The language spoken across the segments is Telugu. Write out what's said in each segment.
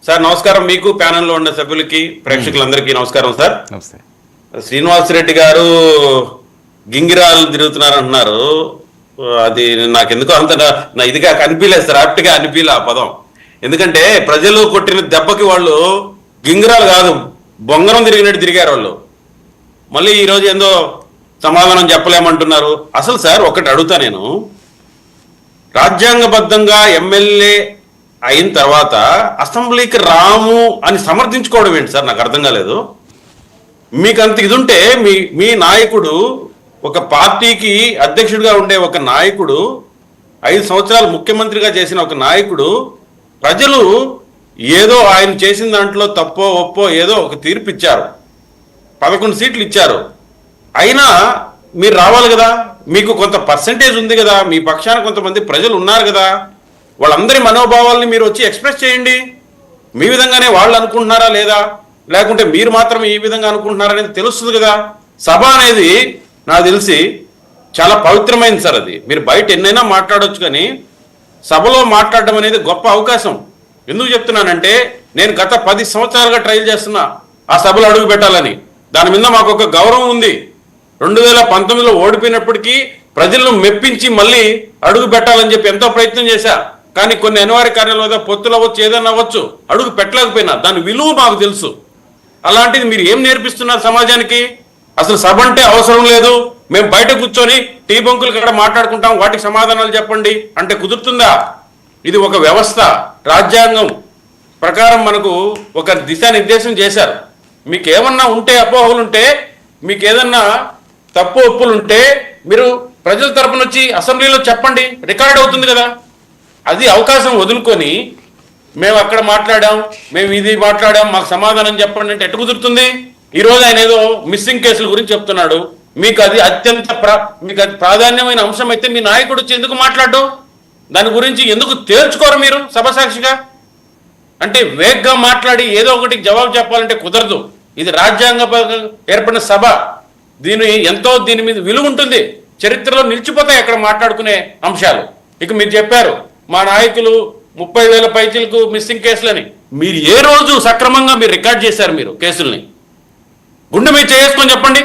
సార్ నమస్కారం, మీకు ప్యానెల్లో ఉన్న సభ్యులకి ప్రేక్షకులందరికీ నమస్కారం సార్. నమస్తే. శ్రీనివాసరెడ్డి గారు గింగిరాలు తిరుగుతున్నారంటున్నారు. అది నాకెందుకో అంత ఇదిగా అనిపించలేదు సార్, యాప్ట్గా అనిపించలే ఆ పదం. ఎందుకంటే ప్రజలు కొట్టిన దెబ్బకి వాళ్ళు గింగిరాలు కాదు, బొంగరం తిరిగినట్టు తిరిగారు వాళ్ళు. మళ్ళీ ఈరోజు ఏందో సమాధానం చెప్పలేమంటున్నారు. అసలు సార్ ఒకటి అడుగుతా నేను, రాజ్యాంగబద్ధంగా ఎమ్మెల్యే అయిన తర్వాత అసెంబ్లీకి రాము అని సమర్థించుకోవడం ఏంటి సార్? నాకు అర్థం కాలేదు. మీకు అంత ఇది ఉంటే మీ నాయకుడు, ఒక పార్టీకి అధ్యక్షుడిగా ఉండే ఒక నాయకుడు, 5 సంవత్సరాలు ముఖ్యమంత్రిగా చేసిన ఒక నాయకుడు, ప్రజలు ఏదో ఆయన చేసిన దాంట్లో తప్పో ఒప్పో ఏదో ఒక తీర్పు ఇచ్చారు, 11 సీట్లు ఇచ్చారు. అయినా మీరు రావాలి కదా, మీకు కొంత పర్సంటేజ్ ఉంది కదా, మీ పక్షాన కొంతమంది ప్రజలు ఉన్నారు కదా, వాళ్ళందరి మనోభావాల్ని మీరు వచ్చి ఎక్స్ప్రెస్ చేయండి. మీ విధంగానే వాళ్ళు అనుకుంటున్నారా లేదా, లేకుంటే మీరు మాత్రం ఈ విధంగా అనుకుంటున్నారా అనేది తెలుస్తుంది కదా. సభ అనేది నాకు తెలిసి చాలా పవిత్రమైంది సార్. అది మీరు బయట ఎన్నైనా మాట్లాడవచ్చు, కానీ సభలో మాట్లాడడం అనేది గొప్ప అవకాశం. ఎందుకు చెప్తున్నానంటే, నేను గత 10 సంవత్సరాలుగా ట్రైల్ చేస్తున్నా ఆ సభలో అడుగు పెట్టాలని. దాని మీద మాకు ఒక గౌరవం ఉంది. 2019లో ఓడిపోయినప్పటికీ ప్రజలను మెప్పించి మళ్ళీ అడుగు పెట్టాలని చెప్పి ఎంతో ప్రయత్నం చేశా. కానీ కొన్ని అనివార్య కారణాల వల్ల పొత్తులు అవ్వచ్చు, ఏదైనా అవ్వచ్చు, అడుగు పెట్టలేకపోయినా దాని విలువ మాకు తెలుసు. అలాంటిది మీరు ఏం నేర్పిస్తున్నారు సమాజానికి? అసలు సభ అంటే అవసరం లేదు, మేము బయట కూర్చొని టీ బంకులు ఇక్కడ మాట్లాడుకుంటాం, వాటికి సమాధానాలు చెప్పండి అంటే కుదురుతుందా? ఇది ఒక వ్యవస్థ. రాజ్యాంగం ప్రకారం మనకు ఒక దిశానిర్దేశం చేశారు. మీకు ఏమన్నా ఉంటే, అపోహలుంటే, మీకు ఏదన్నా తప్పు ఒప్పులుంటే మీరు ప్రజల తరపున వచ్చి అసెంబ్లీలో చెప్పండి, రికార్డ్ అవుతుంది కదా. అది అవకాశం వదులుకొని మేము అక్కడ మాట్లాడాం, మేము ఇది మాట్లాడాం, మాకు సమాధానం చెప్పండి అంటే ఎట్టు కుదురుతుంది? ఈరోజు ఆయన ఏదో మిస్సింగ్ కేసుల గురించి చెప్తున్నాడు. మీకు అది అత్యంత మీకు అది ప్రాధాన్యమైన అంశం అయితే మీ నాయకుడు వచ్చి ఎందుకు మాట్లాడడం? దాని గురించి ఎందుకు తేల్చుకోరు మీరు సభసాక్షిగా? అంటే వేగ్గా మాట్లాడి ఏదో ఒకటి జవాబు చెప్పాలంటే కుదరదు. ఇది రాజ్యాంగ ఏర్పడిన సభ. దీని మీద విలువ ఉంటుంది, చరిత్రలో నిలిచిపోతాయి అక్కడ మాట్లాడుకునే అంశాలు. ఇక మీరు చెప్పారు మా నాయకులు 30,000 పైచీలకు మిస్సింగ్ కేసులని. మీరు ఏ రోజు సక్రమంగా మీరు రికార్డ్ చేశారు? మీరు కేసుల్ని గుండె మీద చేసుకొని చెప్పండి.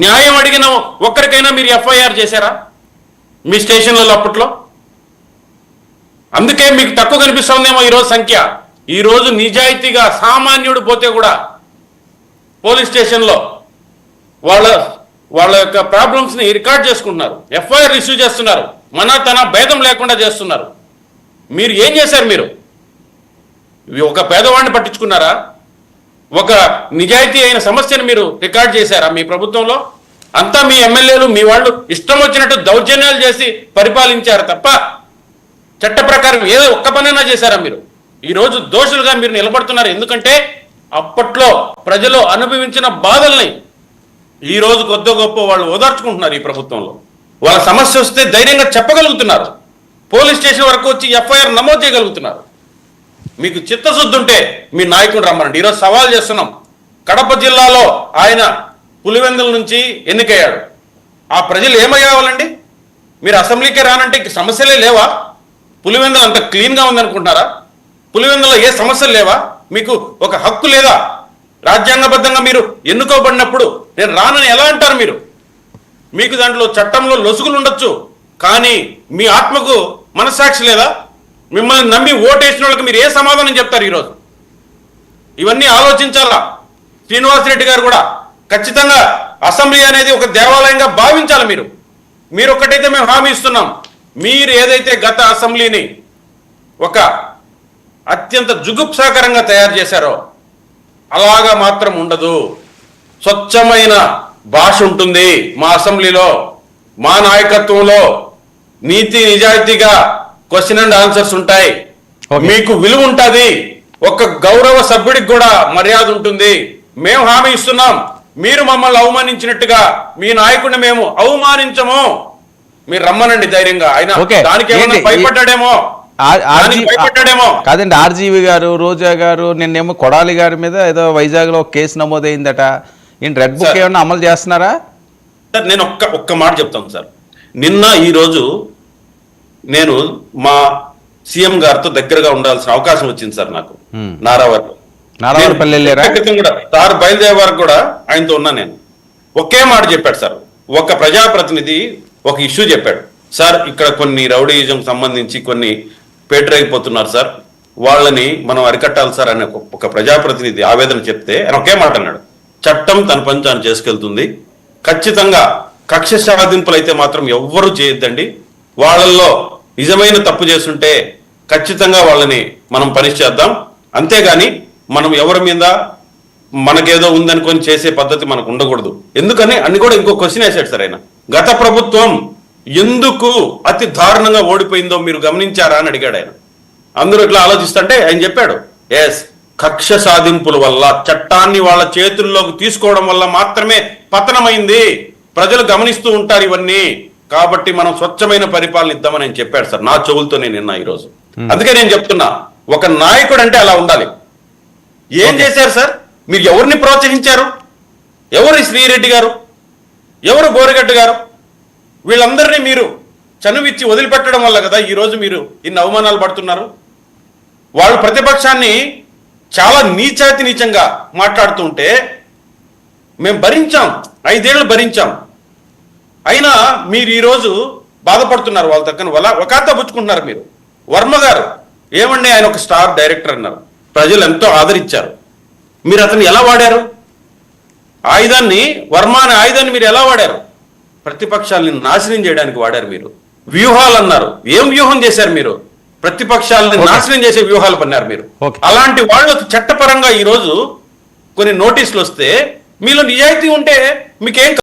న్యాయం అడిగిన ఒక్కరికైనా మీరు ఎఫ్ఐఆర్ చేశారా మీ స్టేషన్లలో అప్పట్లో? అందుకే మీకు తక్కువ కనిపిస్తుందేమో ఈరోజు సంఖ్య. ఈరోజు నిజాయితీగా సామాన్యుడు పోతే కూడా పోలీస్ స్టేషన్లో వాళ్ళ యొక్క ప్రాబ్లమ్స్ని రికార్డ్ చేసుకుంటున్నారు, ఎఫ్ఐఆర్ ఇష్యూ చేస్తున్నారు, తన భేదం లేకుండా చేస్తున్నారు. మీరు ఏం చేశారు? మీరు ఒక పేదవాడిని పట్టించుకున్నారా? ఒక నిజాయితీ అయిన సమస్యను మీరు రికార్డ్ చేశారా మీ ప్రభుత్వంలో? అంతా మీ ఎమ్మెల్యేలు, మీ వాళ్ళు ఇష్టం వచ్చినట్టు దౌర్జన్యాలు చేసి పరిపాలించారు తప్ప చట్ట ప్రకారం ఏదో ఒక్క పనైనా చేశారా మీరు? ఈరోజు దోషులుగా మీరు నిలబడుతున్నారు. ఎందుకంటే అప్పట్లో ప్రజలు అనుభవించిన బాధల్ని ఈరోజు కొద్ది గొప్ప వాళ్ళు ఓదార్చుకుంటున్నారు. ఈ ప్రభుత్వంలో వాళ్ళ సమస్య వస్తే ధైర్యంగా చెప్పగలుగుతున్నారు, పోలీస్ స్టేషన్ వరకు వచ్చి ఎఫ్ఐఆర్ నమోదు చేయగలుగుతున్నారు. మీకు చిత్తశుద్ధి ఉంటే మీ నాయకుడు రమ్మనండి. ఈరోజు సవాల్ చేస్తున్నాం. కడప జిల్లాలో ఆయన పులివెందుల నుంచి ఎన్నికయ్యాడు. ఆ ప్రజలు ఏమయ్యావాలండి? మీరు అసెంబ్లీకే రానంటే సమస్యలే లేవా? పులివెందులు అంత క్లీన్గా ఉందనుకుంటున్నారా? పులివెందులో ఏ సమస్యలు లేవా? మీకు ఒక హక్కు లేదా? రాజ్యాంగబద్ధంగా మీరు ఎన్నుకోబడినప్పుడు నేను రానని ఎలా అంటారు మీరు? మీకు దాంట్లో చట్టంలో లొసుగులు ఉండొచ్చు, కానీ మీ ఆత్మకు మనస్సాక్షి లేదా? మిమ్మల్ని నమ్మి ఓటేసిన వాళ్ళకి మీరు ఏ సమాధానం చెప్తారు ఈరోజు? ఇవన్నీ ఆలోచించాలా. శ్రీనివాసరెడ్డి గారు కూడా ఖచ్చితంగా అసెంబ్లీ అనేది ఒక దేవాలయంగా భావించాలి. మీరు ఒక్కటైతే మేము హామీ ఇస్తున్నాం, మీరు ఏదైతే గత అసెంబ్లీని ఒక అత్యంత జుగుప్సాకరంగా తయారు చేశారో అలాగా మాత్రం ఉండదు. స్వచ్ఛమైన భాష ఉంటుంది మా అసెంబ్లీలో, మా నాయకత్వంలో నీతి నిజాయితీగా క్వశ్చన్ అండ్ ఆన్సర్స్ ఉంటాయి. మీకు విలువ ఉంటుంది, ఒక గౌరవ సభ్యుడికి కూడా మర్యాద ఉంటుంది. మేము హామీ ఇస్తున్నాం, మీరు మమ్మల్ని అవమానించినట్టుగా మీ నాయకుడిని మేము అవమానించము. మీరు రమ్మనండి ధైర్యంగా. ఆయన దానికి ఏమన్నా భయపడ్డాడేమో కాదండి. ఆర్జీవి గారు, రోజా గారు నిన్నేమో కొడాలి గారి మీద ఏదో వైజాగ్ లో కేసు నమోదైందట. ఏంటి రెడ్ బుక్ ఏమన్నా అమలు చేస్తున్నారా? సార్ నేను ఒక్క మాట చెప్తాను సార్. నిన్న ఈరోజు నేను మా సీఎం గారితో దగ్గరగా ఉండాల్సిన అవకాశం వచ్చింది సార్ నాకు నారావారిలో. నారావారిపల్లి వెళ్ళారా? క్రితం కూడా సార్ బయలుదేరే వరకు కూడా ఆయనతో ఉన్నా నేను. ఒకే మాట చెప్పాడు సార్, ఒక ప్రజాప్రతినిధి ఒక ఇష్యూ చెప్పాడు, సార్ ఇక్కడ కొన్ని రౌడీయిజం సంబంధించి కొన్ని పేటరైపోతున్నారు సార్, వాళ్ళని మనం అరికట్టాలి సార్ అనే ఒక ప్రజాప్రతినిధి ఆవేదన చెప్తే ఆయన ఒకే మాట అన్నాడు, చట్టం తన పని తాను చేసుకెళ్తుంది, ఖచ్చితంగా కక్ష సాధింపులు అయితే మాత్రం ఎవ్వరూ చేయొద్దండి, వాళ్ళల్లో నిజమైన తప్పు చేస్తుంటే ఖచ్చితంగా వాళ్ళని మనం పనిష్ చేద్దాం, అంతేగాని మనం ఎవరి మీద మనకేదో ఉందనుకొని చేసే పద్ధతి మనకు ఉండకూడదు. ఎందుకని అన్ని కూడా ఇంకో క్వశ్చన్ వేసాడు సార్ ఆయన, గత ప్రభుత్వం ఎందుకు అతి దారుణంగా ఓడిపోయిందో మీరు గమనించారా అని అడిగాడు ఆయన. అందరూ ఇట్లా ఆలోచిస్తుంటే ఆయన చెప్పాడు, ఎస్, కక్ష సాధింపుల వల్ల, చట్టాన్ని వాళ్ళ చేతుల్లోకి తీసుకోవడం వల్ల మాత్రమే పతనమైంది, ప్రజలు గమనిస్తూ ఉంటారు ఇవన్నీ, కాబట్టి మనం స్వచ్ఛమైన పరిపాలన ఇద్దామని ఆయన చెప్పాడు సార్, నా చెవులతో నేను నిన్న ఈరోజు. అందుకే నేను చెప్తున్నా, ఒక నాయకుడు అంటే అలా ఉండాలి. ఏం చేశారు సార్? మీరు ఎవరిని ప్రోత్సహించారు? ఎవరు శ్రీరెడ్డి గారు, ఎవరు బోరగడ్డ గారు, వీళ్ళందరినీ మీరు చనువిచ్చి వదిలిపెట్టడం వల్ల కదా ఈరోజు మీరు ఇన్ని అవమానాలు పడుతున్నారు. వాళ్ళు ప్రతిపక్షాన్ని చాలా నీచాతి నీచంగా మాట్లాడుతూ ఉంటే మేము భరించాం, 5 ఏళ్ళు భరించాం, అయినా మీరు ఈరోజు బాధపడుతున్నారు. వాళ్ళ తక్కన వకాతా పుచ్చుకుంటున్నారు మీరు. వర్మ గారు ఏమండి, ఆయన ఒక స్టార్ డైరెక్టర్ అన్నారు, ప్రజలు ఎంతో ఆదరించారు, మీరు అతన్ని ఎలా వాడారు? ఆయుధాన్ని, వర్మ అనే ఆయుధాన్ని మీరు ఎలా వాడారు? ప్రతిపక్షాలని నాశనం చేయడానికి వాడారు మీరు. వ్యూహాలు అన్నారు, ఏం వ్యూహం చేశారు మీరు? ప్రతిపక్షాలని నాశనం చేసే వ్యూహాలు పన్నారు మీరు. అలాంటి వాళ్ళకు చట్టపరంగా ఈరోజు కొన్ని నోటీసులు వస్తే మీలో నిజాయితీ ఉంటే మీకేం